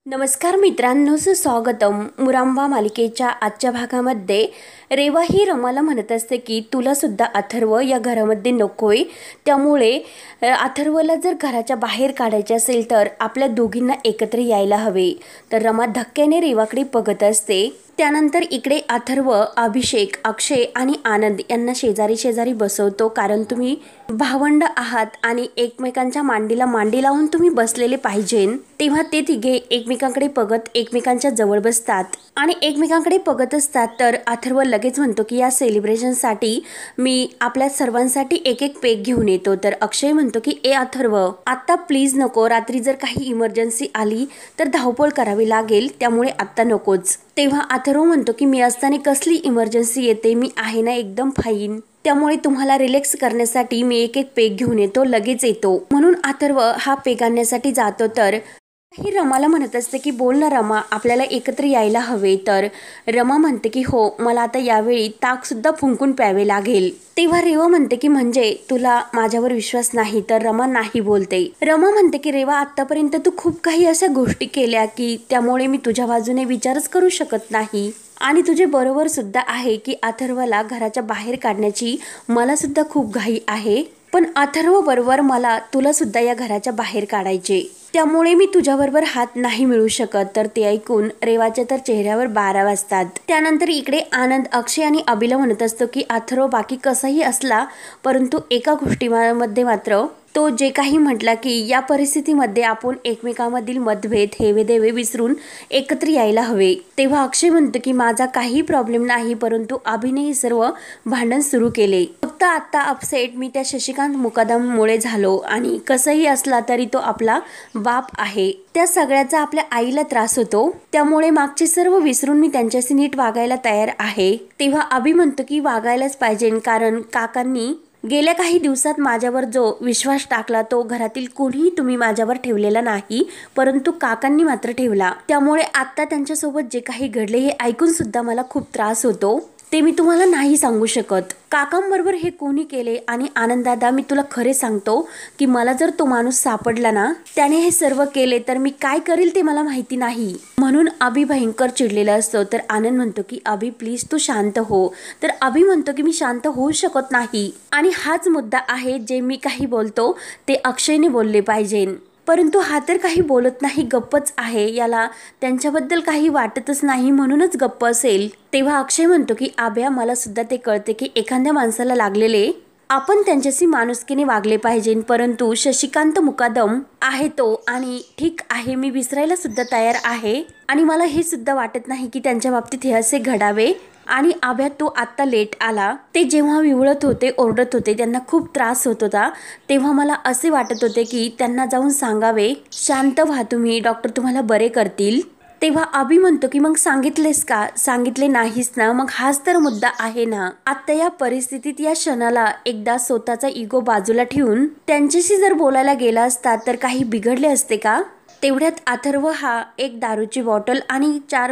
नमस्कार मित्रांनो, स्वागतम. मुरांबा मालिकेच्या आजच्या भागामध्ये रेवा ही रमाला म्हणत असते की तुला सुद्धा अथर्व या घरामध्ये नकोय, त्यामुळे अथर्वला जर घराच्या बाहेर काढायचे असेल तर आपल्या दोघींना एकत्र यायला हवे. तर रमा धक्क्याने रेवाकडे बघत असते. त्यानंतर इकडे अथर्व, अभिषेक, अक्षय आणि आनंद यांना शेजारी शेजारी बसवतो, कारण तुम्ही भावंड आहात आणि एकमेकांच्या मांडीला मांडी लावून तुम्ही बसलेले पाहिजे. तेव्हा ते तिघे एकमेकांकडे बघत एकमेकांच्या जवळ बसतात आणि एकमेकांकडे बघत असतात. तर अथर्व लगेच म्हणतो की या सेलिब्रेशनसाठी मी आपल्या सर्वांसाठी एक एक पेक घेऊन येतो. तर अक्षय म्हणतो की ए अथर्व, आत्ता प्लीज नको, रात्री जर काही इमर्जन्सी आली तर धावपळ करावी लागेल, त्यामुळे आत्ता नकोच. तेव्हा अथर्व म्हणतो की मी असताना कसली इमर्जन्सी येते, मी आहे ना एकदम फाईन, त्यामुळे तुम्हाला रिलॅक्स करण्यासाठी मी एक एक पेक घेऊन येतो, लगेच येतो. म्हणून अथर्व हा पेक आणण्यासाठी जातो. तर ही रमाला म्हणत असते की बोल ना रमा, आपल्याला एकत्र यायला हवे. तर रमा म्हणते की हो, मला आता यावेळी ताक सुद्धा फुंकून प्यावे लागेल. तेव्हा रेवा म्हणते की म्हणजे तुला माझ्यावर विश्वास नाही. तर रमा नाही बोलते. रमा म्हणते की रेवा, आतापर्यंत तू खूप काही अशा गोष्टी केल्या की त्यामुळे मी तुझ्या बाजूने विचारच करू शकत नाही. आणि तुझे बरोबर सुद्धा आहे की अथर्वला घराच्या बाहेर काढण्याची मला सुद्धा खूप घाई आहे, पण अथर्व बरोबर मला तुला सुद्धा या घराच्या बाहेर काढायचे, त्यामुळे मी तुझ्याबरोबर हात नाही मिळू शकत. तर ते ऐकून रेवाच्या तर चेहऱ्यावर 12 वाजतात. त्यानंतर इकडे आनंद अक्षय आणि अभिला म्हणत असतो की अथर्व बाकी कसाही असला, परंतु एका गोष्टीमध्ये मात्र तो जे काही म्हटला की या परिस्थितीमध्ये आपण एकमेकांमधील मतभेद हेवे देवे विसरून एकत्र यायला हवे. तेव्हा अक्षय म्हणतो की माझा काही प्रॉब्लेम नाही, परंतु अभिने हे सर्व भांडण सुरू केले. फक्त आता अपसेट मी त्या शशिकांत मुकादममुळे झालो, आणि कसंही असला तरी तो आपला बाप आहे, त्या सगळ्याचा आपल्या आईला त्रास होतो, त्यामुळे मागचे सर्व विसरून मी त्यांच्याशी नीट वागायला तयार आहे. तेव्हा अभि म्हणतो की वागायलाच पाहिजे, कारण काकांनी गेल्या काही दिवसात माझ्यावर जो विश्वास टाकला तो घरातील कोणीही तुम्ही माझ्यावर ठेवलेला नाही, परंतु काकांनी मात्र ठेवला. त्यामुळे आता त्यांच्यासोबत जे काही घडले हे ऐकून सुद्धा मला खूप त्रास होतो, ते मी तुम्हाला नाही सांगू शकत. काकांबरोबर हे कोणी केले, आणि आनंददादा मी तुला खरे सांगतो की मला जर तो माणूस सापडला ना, त्याने हे सर्व केले तर मी काय करेल ते मला माहिती नाही. म्हणून अभि भयंकर चिडलेला असतो. तर आनंद म्हणतो की अभि प्लीज तू शांत हो. तर अभि म्हणतो की मी शांत होऊ शकत नाही, आणि हाच मुद्दा आहे, जे मी काही बोलतो ते अक्षयने बोलले पाहिजे, परंतु हा तर काही बोलत नाही, गप्पच आहे. याला त्यांच्याबद्दल काही वाटतच नाही, म्हणूनच गप्प असेल. तेव्हा अक्षय म्हणतो की आभ्या, मला सुद्धा ते कळते की एखाद्या माणसाला लागलेले आपण त्यांच्याशी माणुसकीने वागले पाहिजे, परंतु शशिकांत मुकादम आहे तो, आणि ठीक आहे मी विसरायला सुद्धा तयार आहे, आणि मला हे सुद्धा वाटत नाही की त्यांच्या बाबतीत हे असे घडावे. आणि आभ्या, तो आत्ता लेट आला, ते जेव्हा विवळत होते, ओरडत होते, त्यांना खूप त्रास होत होता, तेव्हा मला असे वाटत होते की त्यांना जाऊन सांगावे शांत व्हा तुम्ही, डॉक्टर तुम्हाला बरे करतील. तेव्हा अभि म्हणतो की मग सांगितलेस का? सांगितले नाहीस ना, मग हाच तर मुद्दा आहे ना. आता या परिस्थितीत या क्षणाला एकदा स्वतःचा इगो बाजूला ठेवून त्यांच्याशी जर बोलायला गेला असता तर काही बिघडले असते का? तेवढ्यात अथर्व हा एक दारूची बॉटल आणि 4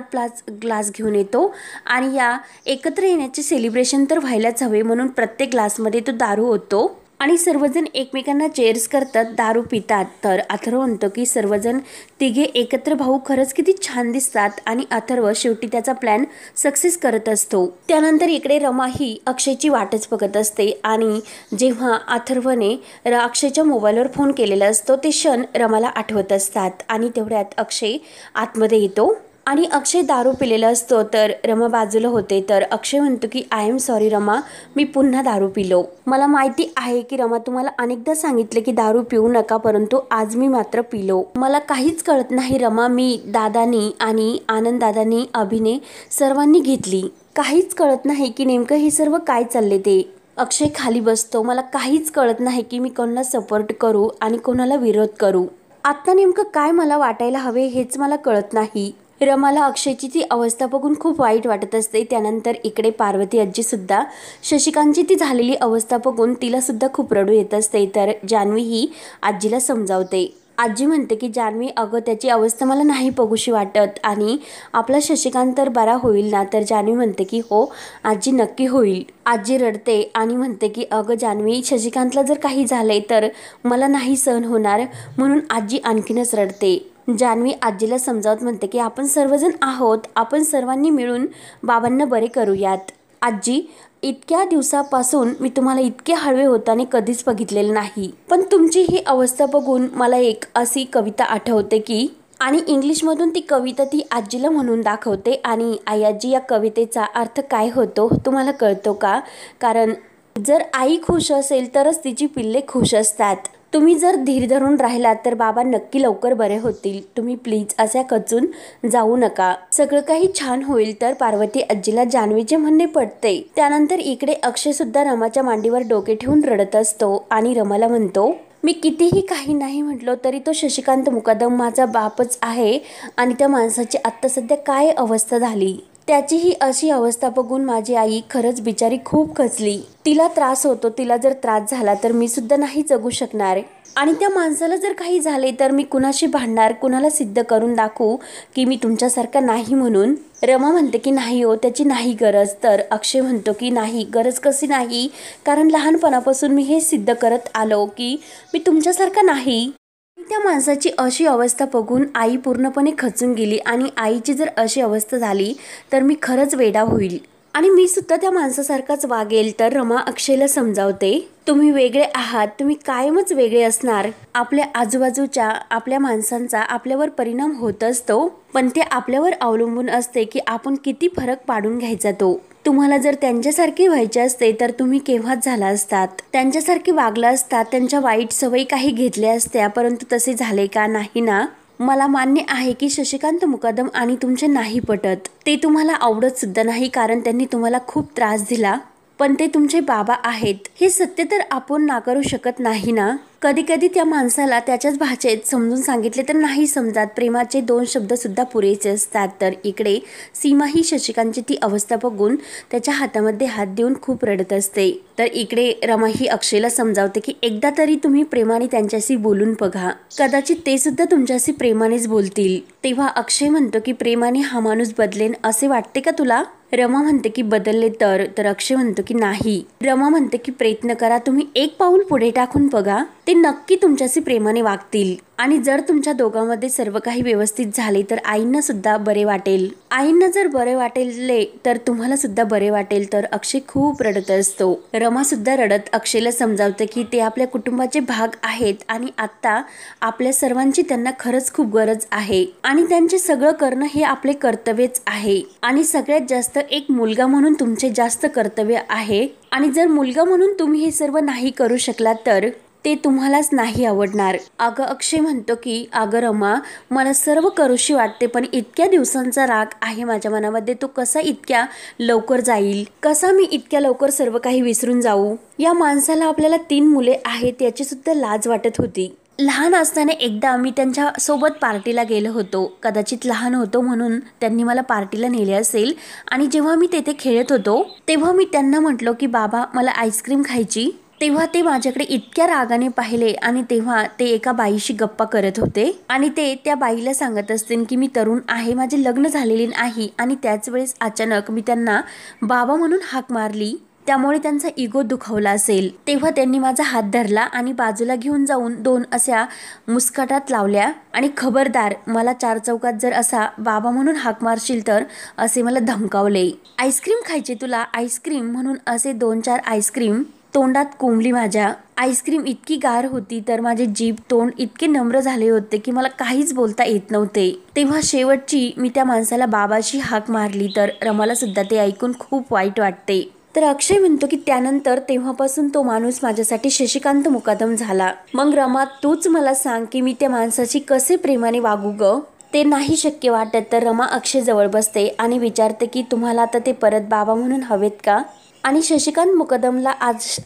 ग्लास घेऊन येतो, आणि या एकत्र येण्याचे सेलिब्रेशन तर व्हायलाच हवे, म्हणून प्रत्येक ग्लासमध्ये तो दारू होतो, आणि सर्वजण एकमेकांना चेअर्स करतात, दारू पितात. तर अथर्व म्हणतो की सर्वजण तिघे एकत्र भाऊ खरंच किती छान दिसतात, आणि अथर्व शेवटी त्याचा प्लॅन सक्सेस करत असतो. त्यानंतर इकडे रमा ही अक्षयची वाटच बघत असते, आणि जेव्हा अथर्वने अक्षयच्या मोबाईलवर फोन केलेला असतो ते क्षण रमाला आठवत असतात. आणि तेवढ्यात अक्षय आतमध्ये येतो, आणि अक्षय दारू पिलेला असतो. तर रमा बाजूला होते. तर अक्षय म्हणतो की आय एम सॉरी रमा, मी पुन्हा दारू पिलो. मला माहिती आहे की रमा, तुम्हाला अनेकदा सांगितले की दारू पिऊ नका, परंतु आज मी मात्र पिलो. मला काहीच कळत नाही रमा, मी दादानी आणि आनंद दादानी, अभिने सर्वांनी घेतली. काहीच कळत नाही की नेमकं हे सर्व काय चालले ते. अक्षय खाली बसतो. मला काहीच कळत नाही की मी कोणाला सपोर्ट करू आणि कोणाला विरोध करू. आता नेमकं काय मला वाटायला हवे हेच मला कळत नाही. रमाला अक्षयची ती अवस्था बघून खूप वाईट वाटत असते. त्यानंतर इकडे पार्वती आजी सुद्धा शशिकांतची ती झालेली अवस्था बघून तिला सुद्धा खूप रडू येत असते. तर जान्हवी ही आजीला समजावते. आजी म्हणते की जान्हवी, अगं त्याची अवस्था मला नाही बघूशी वाटत, आणि आपला शशिकांत तर बरा होईल ना? तर जान्हवी म्हणते की हो आजी, नक्की होईल. आजी रडते आणि म्हणते की अगं जान्हवी, शशिकांतला जर काही झालंय तर मला नाही सहन होणार, म्हणून आजी आणखीनच रडते. जान्हवी आजीला समजावत म्हणते की आपण सर्वजण आहोत, आपण सर्वांनी मिळून बाबांना बरे करूयात. आजी, इतक्या दिवसापासून मी तुम्हाला इतके हळवे होताना कधीच बघितलेले नाही, पण तुमची ही अवस्था बघून मला एक अशी कविता आठवते की, आणि इंग्लिशमधून ती कविता ती आजीला म्हणून दाखवते. आणि आई आजी, या कवितेचा अर्थ काय होतो तुम्हाला कळतो का? कारण जर आई खुश असेल तरच तिची पिल्ले खुश असतात. तुम्ही जर धीर धरून राहिलात तर बाबा नक्की लवकर बरे होतील. तुम्ही प्लीज अशा खचून जाऊ नका, सगळं काही छान होईल. तर पार्वती आजीला जान्हवीचे म्हणणे पडते. त्यानंतर इकडे अक्षय सुद्धा रमाच्या मांडीवर डोके ठेवून रडत असतो आणि रमाला म्हणतो, मी कितीही काही नाही म्हटलो तरी तो शशिकांत मुकादम माझा बापच आहे. आणि त्या माणसाची आत्ता सध्या काय अवस्था झाली, त्याची ही अशी अवस्था बघून माझी आई खरंच बिचारी खूप खचली. तिला त्रास होतो, तिला जर त्रास झाला तर मी सुद्धा नाही जगू शकणार. आणि त्या माणसाला जर काही झाले तर मी कुणाशी भांडणार, कुणाला सिद्ध करून दाखवू की मी तुमच्यासारखा नाही म्हणून. रमा म्हणते की नाही हो, त्याची नाही गरज. तर अक्षय म्हणतो की नाही, गरज कशी नाही, कारण लहानपणापासून मी हे सिद्ध करत आलो की मी तुमच्यासारखा नाही. त्या माणसाची अशी अवस्था बघून आई पूर्णपणे खचून गेली. आणि आईची जर अशी अवस्था झाली तर मी खरंच वेडा होईल आणि मी सुद्धा त्या माणसासारखाच वागेल. तर रमा अक्षयला समजावते, तुम्ही वेगळे आहात, तुम्ही कायमच वेगळे असणार. आपल्या आजूबाजूच्या आपल्या माणसांचा आपल्यावर परिणाम होत असतो, पण ते आपल्यावर अवलंबून असते की आपण किती फरक पाडून घ्यायचा तो. तुम्हाला जर त्यांच्यासारखे व्हायचे असते तर तुम्ही केव्हाच झाला असतात, त्यांच्यासारखे वागला असतात, त्यांच्या वाईट सवयी काही घेतल्या असत्या, परंतु तसे झाले का? नाही ना. मला मान्य आहे की शशिकांत मुकादम आणि तुमचे नाही पटत, ते तुम्हाला आवडत सुद्धा नाही, कारण त्यांनी तुम्हाला खूप त्रास दिला, पण ते तुमचे बाबा आहेत हे सत्य तर आपण नाकारू शकत नाही ना. कधी कधी त्या माणसाला त्याच्याच भाषेत समजून सांगितले तर नाही समजत, प्रेमाचे 2 शब्द सुद्धा पुरेसे असतात. तर इकडे सीमा ही शशिकांतची ती अवस्था बघून त्याच्या हातामध्ये हात देऊन खूप रडत असते. तर इकडे रमा ही अक्षयला समजावते की एकदा तरी तुम्ही प्रेमाने त्यांच्याशी बोलून बघा, कदाचित ते सुद्धा तुमच्याशी प्रेमानेच बोलतील. तेव्हा अक्षय म्हणतो की प्रेमाने हा माणूस बदलेन असे वाटते का तुला? रमा म्हणते की बदलले तर अक्षय म्हणतो की नाही. रमा म्हणते की प्रयत्न करा, तुम्ही एक पाऊल पुढे टाकून बघा, ते नक्की तुमच्याशी प्रेमाने वागतील. आणि जर तुमच्या दोघांमध्ये सर्व काही व्यवस्थित झाले तर आईंना सुद्धा बरे वाटेल. आईंना जर बरे वाटेल तर तुम्हाला सुद्धा बरे वाटेल. तर अक्षय खूप रडत असतो. रमा सुद्धा रडत अक्षयला समजावते की ते आपल्या कुटुंबाचे भाग आहेत आणि आता आपल्या सर्वांची त्यांना खरंच खूप गरज आहे आणि त्यांचे सगळं करणं हे आपले कर्तव्यच आहे. आणि सगळ्यात जास्त एक मुलगा म्हणून तुमचे जास्त कर्तव्य आहे. आणि जर मुलगा म्हणून तुम्ही हे सर्व नाही करू शकलात तर ते तुम्हालाच नाही आवडणार. अगं अक्षय म्हणतो की अगं रमा, मला सर्व करूशी वाटते, पण इतक्या दिवसांचा राग आहे माझ्या मनामध्ये, तो कसा इतक्या लवकर जाईल, कसा मी इतक्या लवकर सर्व काही विसरून जाऊ. या माणसाला आपल्याला 3 मुले आहेत याची सुद्धा लाज वाटत होती. लहान असताना एकदा मी त्यांच्या सोबत पार्टीला गेलो होतो, कदाचित लहान होतो म्हणून त्यांनी मला पार्टीला नेले असेल. आणि जेव्हा मी तेथे खेळत होतो तेव्हा मी त्यांना म्हटलो की बाबा मला आईस्क्रीम खायची. तेव्हा ते माझ्याकडे इतक्या रागाने पाहिले आणि तेव्हा ते एका बाईशी गप्पा करत होते आणि ते त्या बाईला सांगत असतील की मी तरुण आहे, माझे लग्न झालेले नाही. आणि त्याच वेळेस अचानक मी त्यांना बाबा म्हणून हाक मारली, त्यामुळे त्यांचा इगो दुखावला असेल. तेव्हा त्यांनी माझा हात धरला आणि बाजूला घेऊन जाऊन 2 अशा मुस्कटात लावल्या आणि खबरदार, मला 4 चौकात जर असा बाबा म्हणून हाक मारशील तर असे मला धमकावले. आईस्क्रीम खायचे तुला, आईस्क्रीम म्हणून असे 2-4 आईस्क्रीम तोंडात कोंबली. माझ्या आईस्क्रीम इतकी गार होती तर माझे जीभ तोंड इतके नम्र झाले होते की मला काहीच बोलता येत नव्हते. तेव्हा शेवटची मी त्या माणसाला बाबाशी हाक मारली. तर रमाला सुद्धा ते ऐकून खूप वाईट वाटते. तर अक्षय म्हणतो की त्यानंतर तेव्हापासून तो माणूस माझ्यासाठी शशिकांत मुकादम झाला. मग रमा, तूच मला सांग की मी त्या माणसाशी कसे प्रेमाने वागू ग? ते नाही शक्य वाटत. तर रमा अक्षय जवळ बसते आणि विचारते की तुम्हाला आता ते परत बाबा म्हणून हवेत का? आणि शशिकांत मुकादमला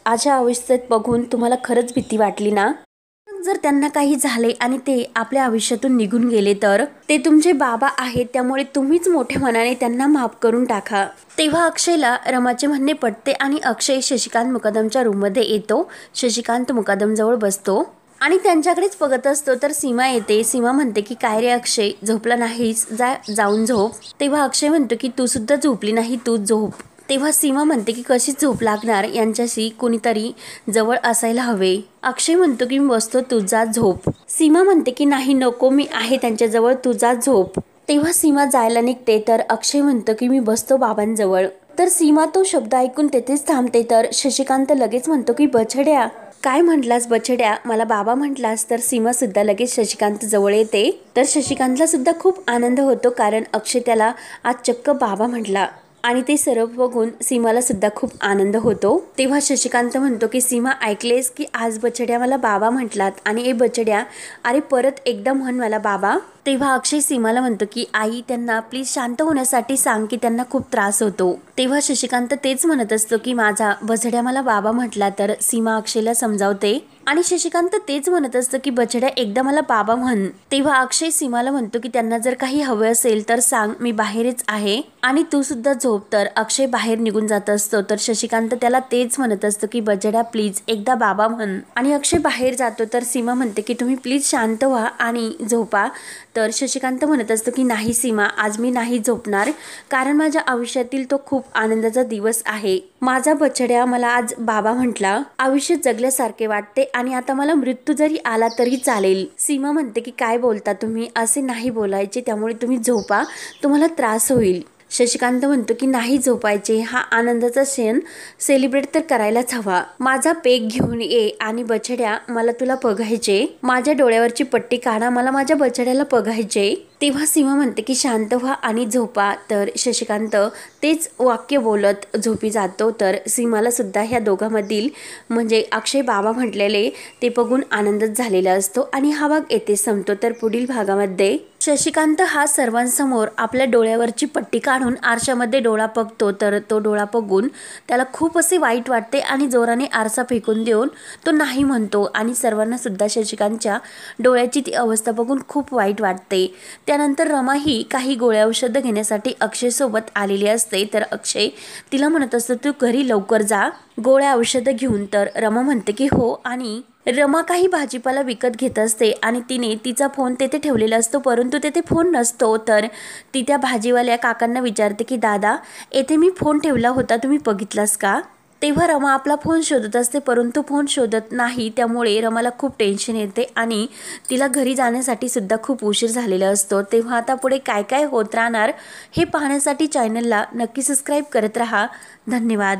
अशा अवस्थेत बघून तुम्हाला खरंच भीती वाटली ना? जर त्यांना काही झाले आणि ते आपल्या आयुष्यातून निघून गेले तर ते तुमचे बाबा आहेत, त्यामुळे तुम्हीच मोठ्या मनाने त्यांना माफ करून टाका. तेव्हा अक्षयला रमाचे म्हणणे पटते आणि अक्षय शशिकांत मुकादमच्या रूममध्ये येतो. शशिकांत मुकादम जवळ बसतो आणि त्यांच्याकडेच बघत असतो. तर सीमा येते. सीमा म्हणते की काय रे अक्षय, झोपला नाहीस? जाऊन झोप. तेव्हा अक्षय म्हणतो की तू सुद्धा झोपली नाही, तू झोप. तेव्हा सीमा म्हणते की कशी झोप लागणार, यांच्याशी कुणीतरी जवळ असायला हवे. अक्षय म्हणतो की मी बसतो, तुझा झोप. सीमा म्हणते की नाही नको, मी आहे त्यांच्याजवळ, तुझा झोप. तेव्हा सीमा जायला निघते तर अक्षय म्हणतो की मी बसतो बाबांजवळ. तर सीमा तो शब्द ऐकून तेथेच थांबते तर शशिकांत लगेच म्हणतो की बछड्या, काय म्हटलास बछड्या, मला बाबा म्हटलास. तर सीमा सुद्धा लगेच शशिकांत जवळ येते. तर शशिकांतला सुद्धा खूप आनंद होतो, कारण अक्षय त्याला आज चक्क बाबा म्हटला आणि ते सर्व बघून सीमाला सुद्धा खूप आनंद होतो. तेव्हा शशिकांत म्हणतो की सीमा ऐकलेस की आज बछड्या मला बाबा म्हटलात, आणि ए बछड्या, अरे परत एकदा म्हण मला बाबा. तेव्हा अक्षय सीमाला म्हणतो की आई त्यांना प्लीज शांत होण्यासाठी सांग की त्यांना खूप त्रास होतो. तेव्हा शशिकांत तेच म्हणत असतो की माझा बछड्या मला बाबा म्हटला. तर सीमा अक्षयला समजावते आणि शशिकांत तेच म्हणत असतं की बछड्या एकदा मला बाबा म्हण. तेव्हा अक्षय सीमाला म्हणतो की त्यांना जर काही हवे असेल तर सांग, मी बाहेरच आहे आणि तू सुद्धा झोप. तर अक्षय बाहेर निघून जात असतो. तर शशिकांत त्याला तेच म्हणत असतं की बछड्या प्लीज एकदा बाबा म्हण, आणि अक्षय बाहेर जातो. तर सीमा म्हणते की तुम्ही प्लीज शांत व्हा आणि झोपा. तर शशिकांत म्हणत असतो की नाही सीमा, आज मी नाही झोपणार, कारण माझ्या आयुष्यातील तो खूप आनंदाचा दिवस आहे. माझा बछड्या मला आज बाबा म्हटला, आयुष्य जगल्यासारखे वाटते आणि आता मला मृत्यू जरी आला तरी चालेल. सीमा म्हणते की काय बोलता तुम्ही, असे नाही बोलायचे, त्यामुळे तुम्ही झोपा, तुम्हाला त्रास होईल. शशिकांत म्हणतो की नाही झोपायचे, हा आनंदाचा क्षण सेलिब्रेट तर करायलाच हवा. माझा पेक घेऊन ये आणि बछड्या मला तुला बघायचे, माझ्या डोळ्यावरची पट्टी काढा, मला माझ्या बछड्याला बघायचे. तेव्हा सीमा म्हणते की शांत व्हा आणि झोपा. तर शशिकांत तेच वाक्य बोलत झोपी जातो. तर सीमाला सुद्धा ह्या दोघांमधील म्हणजे अक्षय बाबा म्हटलेले ते बघून आनंदच झालेला असतो आणि हा भाग येथे संपतो. तर पुढील भागामध्ये शशिकांत हा सर्वांसमोर आपल्या डोळ्यावरची पट्टी काढून आरशामध्ये डोळा बघतो. तर तो डोळा बघून त्याला खूप असे वाईट वाटते आणि जोराने आरसा फेकून देऊन तो नाही म्हणतो आणि सर्वांना सुद्धा शशिकांतच्या डोळ्याची ती अवस्था बघून खूप वाईट वाटते. त्यानंतर रमा ही काही गोळ्या औषधं घेण्यासाठी अक्षय सोबत आलेली असते. तर अक्षय तिला म्हणत असतो तू घरी लवकर जा गोळ्या औषधं घेऊन. तर रमा म्हणते की हो, आणि रमा काही भाजीपाला विकत घेत असते आणि तिने तिचा फोन तेथे ठेवलेला असतो, परंतु तेथे फोन नसतो. तर ती त्या भाजीवाल्या काकांना विचारते की दादा, येथे मी फोन ठेवला होता, तुम्ही बघितलास का. तेव्हा रमा आपला फोन शोधत असते, परंतु फोन शोधत नाही. त्यामुळे रमाला खूप टेन्शन येते आणि तिला घरी जाण्यासाठी सुद्धा खूप उशीर झालेला असतो. तेव्हा आता पुढे काय काय होत राहणार हे पाहण्यासाठी चॅनलला नक्की सबस्क्राईब करत राहा. धन्यवाद.